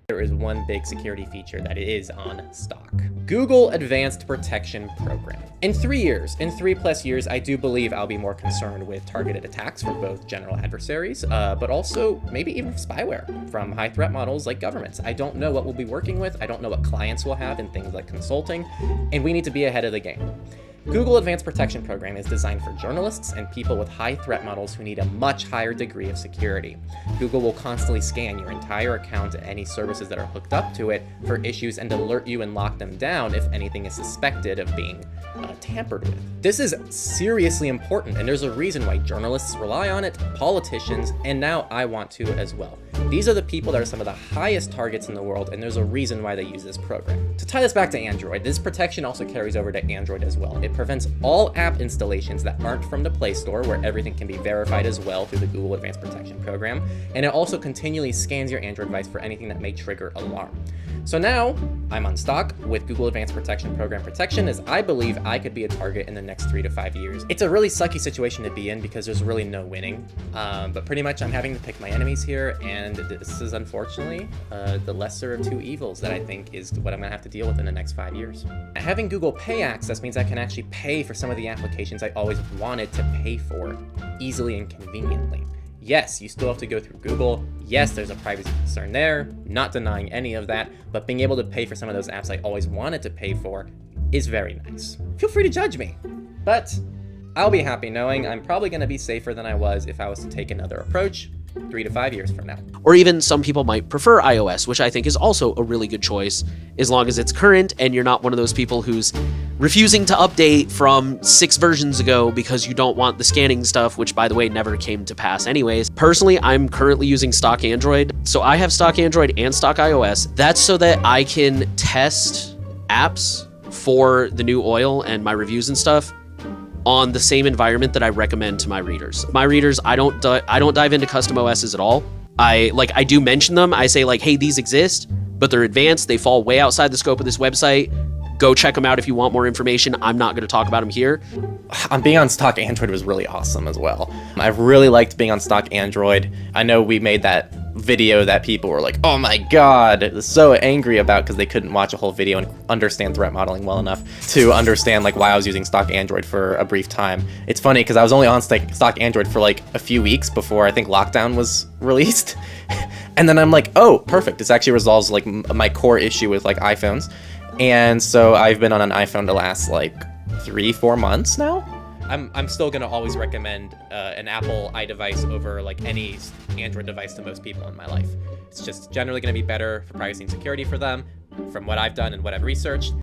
There is one big security feature that is on stock. Google Advanced Protection Program. In 3+ years, I do believe I'll be more concerned with targeted attacks from both general adversaries, but also maybe even spyware from high threat models like governments. I don't know what we'll be working with. I don't know what clients will have in things like consulting, and we need to be ahead of the game. Google Advanced Protection Program is designed for journalists and people with high threat models who need a much higher degree of security. Google will constantly scan your entire account and any services that are hooked up to it for issues and alert you and lock them down if anything is suspected of being tampered with. This is seriously important, and there's a reason why journalists rely on it, politicians, and now I want to as well. These are the people that are some of the highest targets in the world, and there's a reason why they use this program. To tie this back to Android, this protection also carries over to Android as well. It prevents all app installations that aren't from the Play Store, where everything can be verified as well through the Google Advanced Protection Program, and it also continually scans your Android device for anything that may trigger alarm. So now, I'm on stock with Google Advanced Protection Program protection, as I believe I could be a target in the next 3 to 5 years. It's a really sucky situation to be in because there's really no winning, but pretty much I'm having to pick my enemies here, and this is unfortunately the lesser of two evils that I think is what I'm gonna have to deal with in the next 5 years. Having Google Pay access means I can actually pay for some of the applications I always wanted to pay for easily and conveniently. Yes, you still have to go through Google. Yes, there's a privacy concern there, not denying any of that, but being able to pay for some of those apps I always wanted to pay for is very nice. Feel free to judge me, but I'll be happy knowing I'm probably gonna be safer than I was if I was to take another approach 3 to 5 years from now. Or even some people might prefer iOS, which I think is also a really good choice, as long as it's current and you're not one of those people who's refusing to update from 6 versions ago because you don't want the scanning stuff, which by the way never came to pass anyways. Personally, I'm currently using stock Android, so I have stock Android and stock iOS. That's so that I can test apps for the new oil and my reviews and stuff on the same environment that I recommend to my readers. My readers, I don't dive into custom OSs at all. I do mention them. I say like, hey, these exist, but they're advanced. They fall way outside the scope of this website. Go check them out if you want more information. I'm not going to talk about them here. Being on stock Android was really awesome as well. I really liked being on stock Android. I know we made that video that people were like, oh my god, so angry about because they couldn't watch a whole video and understand threat modeling well enough to understand like why I was using stock Android for a brief time. It's funny because I was only on stock Android for like a few weeks before I think lockdown was released. And then I'm like, oh, perfect. This actually resolves like my core issue with like iPhones. And so I've been on an iPhone the last like 3-4 months now. I'm still gonna always recommend an Apple iDevice over like any Android device to most people in my life. It's just generally gonna be better for privacy and security for them, from what I've done and what I've researched.